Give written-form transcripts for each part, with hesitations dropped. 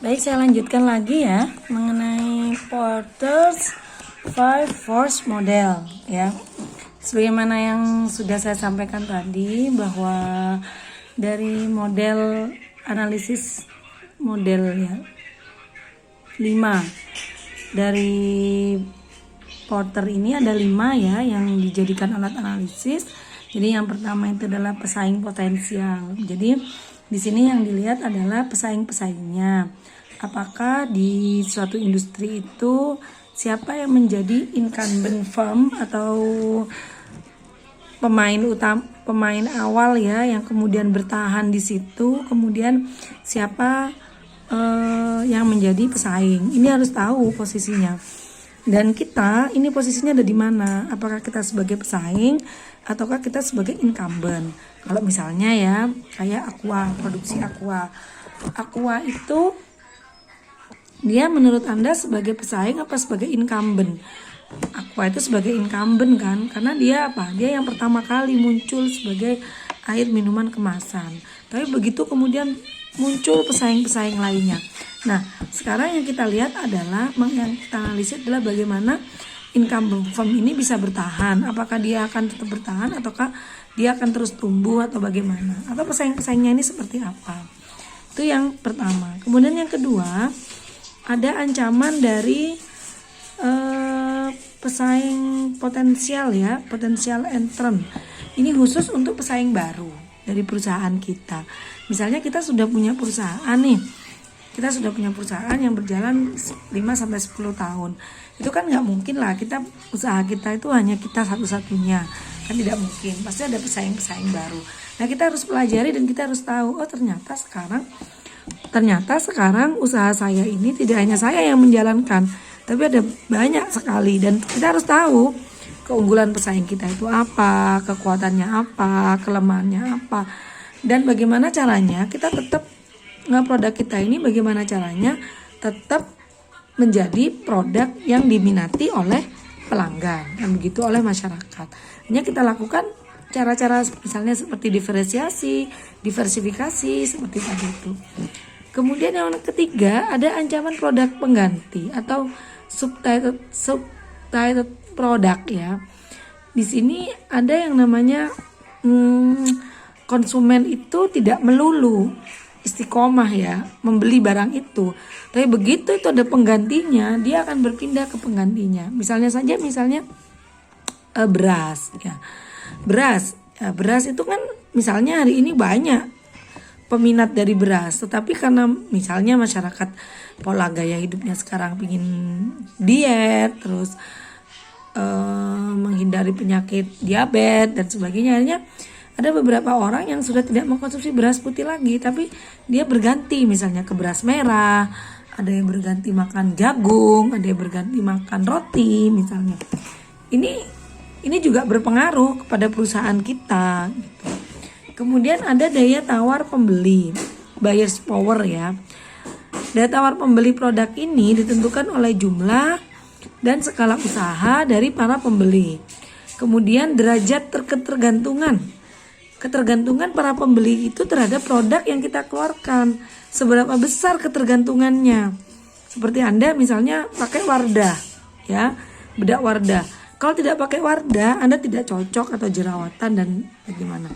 Baik, saya lanjutkan lagi ya mengenai Porter's Five Force Model ya. Sebagaimana yang sudah saya sampaikan tadi bahwa dari model analisis model ya 5 dari Porter ini ada 5 ya yang dijadikan alat analisis. Jadi yang pertama itu adalah pesaing potensial. Jadi di sini yang dilihat adalah pesaing-pesaingnya. Apakah di suatu industri itu siapa yang menjadi incumbent firm atau pemain awal ya yang kemudian bertahan di situ, kemudian siapa yang menjadi pesaing. Ini harus tahu posisinya. Dan kita ini posisinya ada di mana? Apakah kita sebagai pesaing ataukah kita sebagai incumbent? Kalau misalnya ya kayak Aqua, produksi Aqua. Aqua itu dia menurut Anda sebagai pesaing apa sebagai incumbent? Aqua itu sebagai incumbent kan? Karena dia apa? Dia yang pertama kali muncul sebagai air minuman kemasan. Tapi begitu kemudian muncul pesaing-pesaing lainnya. Nah, sekarang yang kita lihat adalah yang kita analisis adalah bagaimana incumbent firm ini bisa bertahan. Apakah dia akan tetap bertahan ataukah dia akan terus tumbuh atau bagaimana? Atau pesaing-pesaingnya ini seperti apa? Itu yang pertama. Kemudian yang kedua, ada ancaman dari pesaing potensial ya, potensial entrant. Ini khusus untuk pesaing baru dari perusahaan kita. Misalnya kita sudah punya perusahaan nih. Kita sudah punya perusahaan yang berjalan 5-10 tahun. Itu kan nggak mungkin lah usaha kita itu hanya kita satu-satunya. Kan tidak mungkin. Pasti ada pesaing-pesaing baru. Nah, kita harus pelajari dan kita harus tahu, oh ternyata sekarang usaha saya ini tidak hanya saya yang menjalankan, tapi ada banyak sekali dan kita harus tahu keunggulan pesaing kita itu apa, kekuatannya apa, kelemahannya apa, dan bagaimana caranya kita tetap produk kita ini bagaimana caranya tetap menjadi produk yang diminati oleh pelanggan dan begitu oleh masyarakat. Hanya kita lakukan cara-cara misalnya seperti diversifikasi seperti tadi itu. Kemudian yang ketiga ada ancaman produk pengganti atau substitute produk ya. Di sini ada yang namanya konsumen itu tidak melulu istiqomah ya membeli barang itu, tapi begitu itu ada penggantinya dia akan berpindah ke penggantinya. Misalnya beras ya. Beras itu kan misalnya hari ini banyak peminat dari beras, tetapi karena misalnya masyarakat pola gaya hidupnya sekarang pingin diet terus menghindari penyakit diabetes dan sebagainya, akhirnya ada beberapa orang yang sudah tidak mengkonsumsi beras putih lagi, tapi dia berganti misalnya ke beras merah, ada yang berganti makan jagung, ada yang berganti makan roti misalnya. Ini juga berpengaruh kepada perusahaan kita gitu. Kemudian ada daya tawar pembeli, buyer's power ya. Daya tawar pembeli produk ini ditentukan oleh jumlah dan skala usaha dari para pembeli. Kemudian derajat ketergantungan para pembeli itu terhadap produk yang kita keluarkan. Seberapa besar ketergantungannya. Seperti Anda misalnya pakai Wardah ya, bedak Wardah. Kalau tidak pakai Wardah, Anda tidak cocok atau jerawatan dan bagaimana.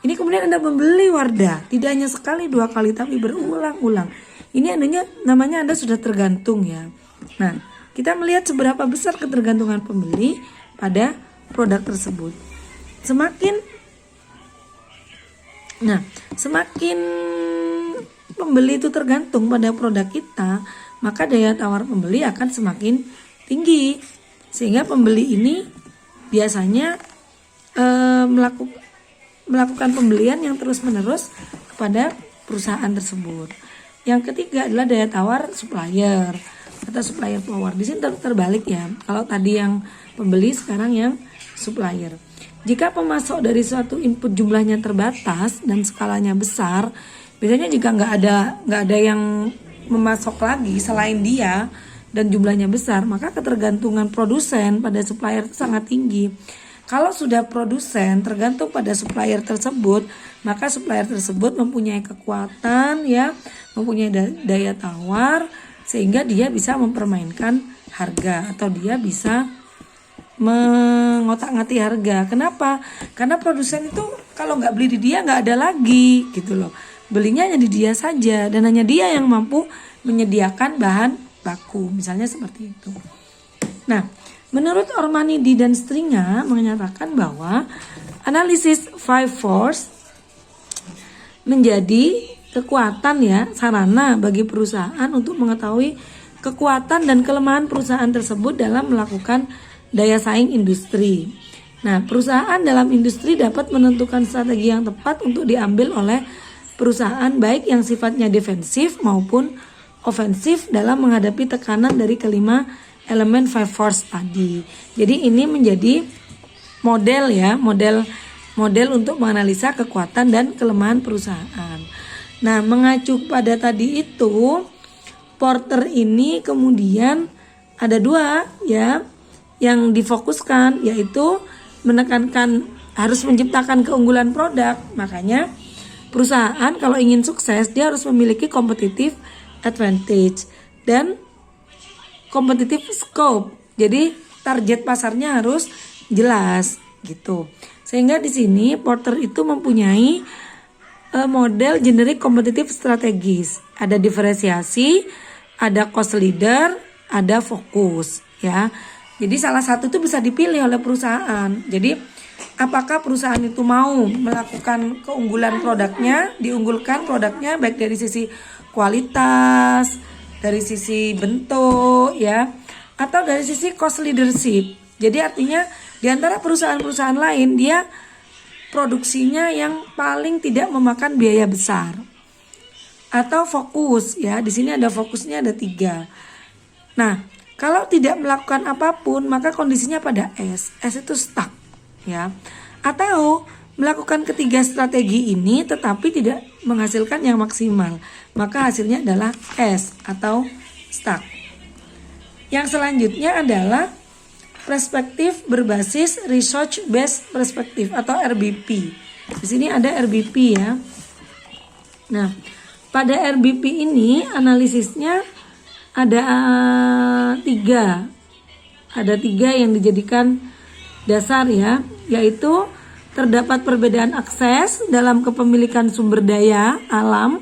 Ini kemudian Anda membeli Wardah, tidak hanya sekali, 2 kali, tapi berulang-ulang. Ini namanya Anda sudah tergantung ya. Nah, kita melihat seberapa besar ketergantungan pembeli pada produk tersebut. Semakin pembeli itu tergantung pada produk kita, maka daya tawar pembeli akan semakin tinggi. Sehingga pembeli ini biasanya melakukan pembelian yang terus-menerus kepada perusahaan tersebut. Yang ketiga adalah daya tawar supplier atau supplier power. Di sini terbalik ya. Kalau tadi yang pembeli, sekarang yang supplier. Jika pemasok dari suatu input jumlahnya terbatas dan skalanya besar, biasanya jika nggak ada yang memasok lagi selain dia dan jumlahnya besar, maka ketergantungan produsen pada supplier itu sangat tinggi. Kalau sudah produsen tergantung pada supplier tersebut, maka supplier tersebut mempunyai kekuatan ya, mempunyai daya tawar sehingga dia bisa mempermainkan harga atau dia bisa mengotak-ngatik harga. Kenapa? Karena produsen itu kalau nggak beli di dia nggak ada lagi gitu loh. Belinya hanya di dia saja dan hanya dia yang mampu menyediakan bahan baku, misalnya seperti itu. Nah, menurut Ormanidi dan Stringa menyatakan bahwa analisis five force menjadi kekuatan ya, sarana bagi perusahaan untuk mengetahui kekuatan dan kelemahan perusahaan tersebut dalam melakukan daya saing industri. Nah, perusahaan dalam industri dapat menentukan strategi yang tepat untuk diambil oleh perusahaan baik yang sifatnya defensif maupun ofensif dalam menghadapi tekanan dari kelima elemen five force tadi. Jadi ini menjadi model ya, model untuk menganalisa kekuatan dan kelemahan perusahaan. Nah, mengacu pada tadi itu, Porter ini kemudian ada dua ya yang difokuskan, yaitu menekankan harus menciptakan keunggulan produk. Makanya perusahaan kalau ingin sukses dia harus memiliki competitive advantage dan competitive scope. Jadi target pasarnya harus jelas gitu. Sehingga di sini Porter itu mempunyai model generic competitive strategis. Ada diferensiasi, ada cost leader, ada fokus ya. Jadi salah satu itu bisa dipilih oleh perusahaan. Jadi apakah perusahaan itu mau melakukan keunggulan produknya, diunggulkan produknya baik dari sisi kualitas, dari sisi bentuk ya, atau dari sisi cost leadership. Jadi artinya di antara perusahaan-perusahaan lain dia produksinya yang paling tidak memakan biaya besar. Atau fokus ya, di sini ada fokusnya ada 3. Nah, kalau tidak melakukan apapun maka kondisinya pada S. S itu stuck ya. Atau melakukan ketiga strategi ini tetapi tidak menghasilkan yang maksimal, maka hasilnya adalah S atau stuck. Yang selanjutnya adalah perspektif berbasis research based perspective atau RBP. Di sini ada RBP ya. Nah, pada RBP ini analisisnya ada 3. Ada 3 yang dijadikan dasar ya, yaitu terdapat perbedaan akses dalam kepemilikan sumber daya alam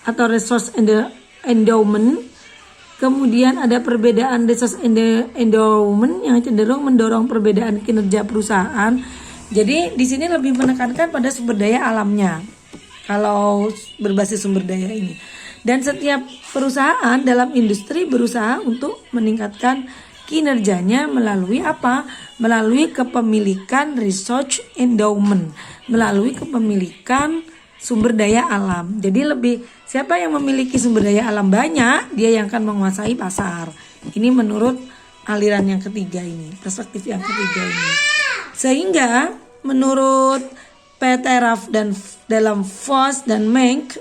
atau resource endowment. Kemudian ada perbedaan resource endowment yang cenderung mendorong perbedaan kinerja perusahaan. Jadi di sini lebih menekankan pada sumber daya alamnya kalau berbasis sumber daya ini. Dan setiap perusahaan dalam industri berusaha untuk meningkatkan kinerjanya melalui apa? Melalui kepemilikan research endowment, melalui kepemilikan sumber daya alam. Jadi lebih siapa yang memiliki sumber daya alam banyak, dia yang akan menguasai pasar. Ini menurut aliran yang ketiga ini, perspektif yang ketiga ini. Sehingga menurut Peteraf dan dalam Voss dan Menk,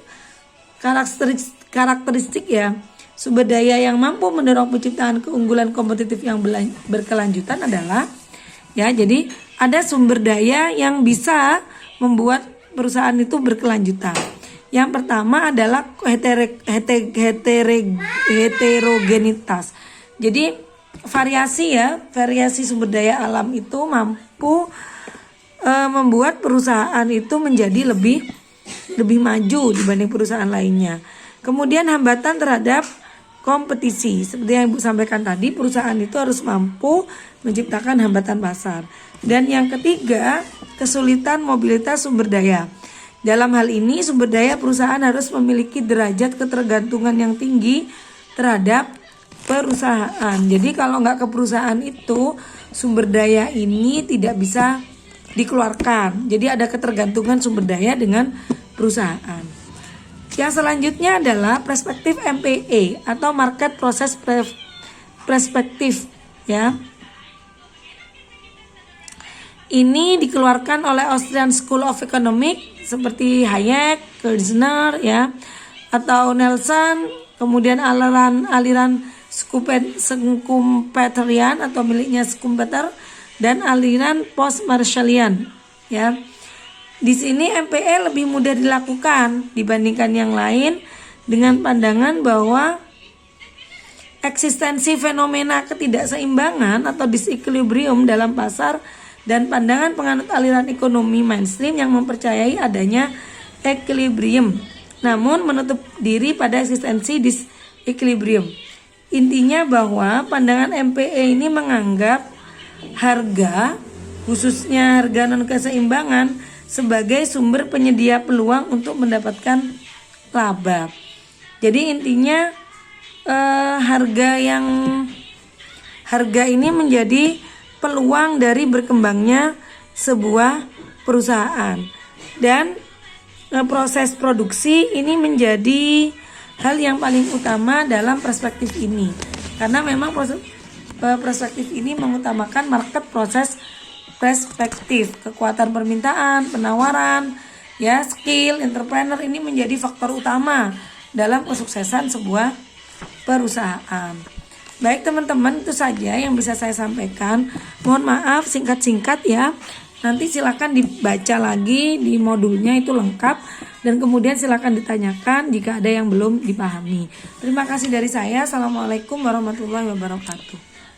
karakteristik ya sumber daya yang mampu mendorong penciptaan keunggulan kompetitif yang berkelanjutan adalah ya, jadi ada sumber daya yang bisa membuat perusahaan itu berkelanjutan. Yang pertama adalah heterogenitas. Jadi variasi sumber daya alam itu mampu membuat perusahaan itu menjadi lebih maju dibanding perusahaan lainnya. Kemudian hambatan terhadap kompetisi. Seperti yang Ibu sampaikan tadi, perusahaan itu harus mampu menciptakan hambatan pasar. Dan yang ketiga, kesulitan mobilitas sumber daya. Dalam hal ini, sumber daya perusahaan harus memiliki derajat ketergantungan yang tinggi terhadap perusahaan. Jadi kalau nggak ke perusahaan itu, sumber daya ini tidak bisa dikeluarkan. Jadi ada ketergantungan sumber daya dengan perusahaan. Yang selanjutnya adalah perspektif MPE atau market process perspektif ya. Ini dikeluarkan oleh Austrian School of Economics seperti Hayek, Kirchner ya, atau Nelson, kemudian aliran Schumpeterian atau miliknya Schumpeter, dan aliran post-Marshallian ya. Di sini MPE lebih mudah dilakukan dibandingkan yang lain dengan pandangan bahwa eksistensi fenomena ketidakseimbangan atau disequilibrium dalam pasar dan pandangan penganut aliran ekonomi mainstream yang mempercayai adanya equilibrium, namun menutup diri pada eksistensi disequilibrium. Intinya bahwa pandangan MPE ini menganggap harga, khususnya harga non keseimbangan, sebagai sumber penyedia peluang untuk mendapatkan laba. Jadi intinya harga ini menjadi peluang dari berkembangnya sebuah perusahaan, dan proses produksi ini menjadi hal yang paling utama dalam perspektif ini, karena memang perspektif ini mengutamakan market proses perspektif, kekuatan permintaan, penawaran, ya, skill, entrepreneur ini menjadi faktor utama dalam kesuksesan sebuah perusahaan. Baik teman-teman, itu saja yang bisa saya sampaikan. Mohon maaf singkat-singkat ya. Nanti silakan dibaca lagi di modulnya, itu lengkap, dan kemudian silakan ditanyakan jika ada yang belum dipahami. Terima kasih dari saya. Assalamualaikum warahmatullahi wabarakatuh.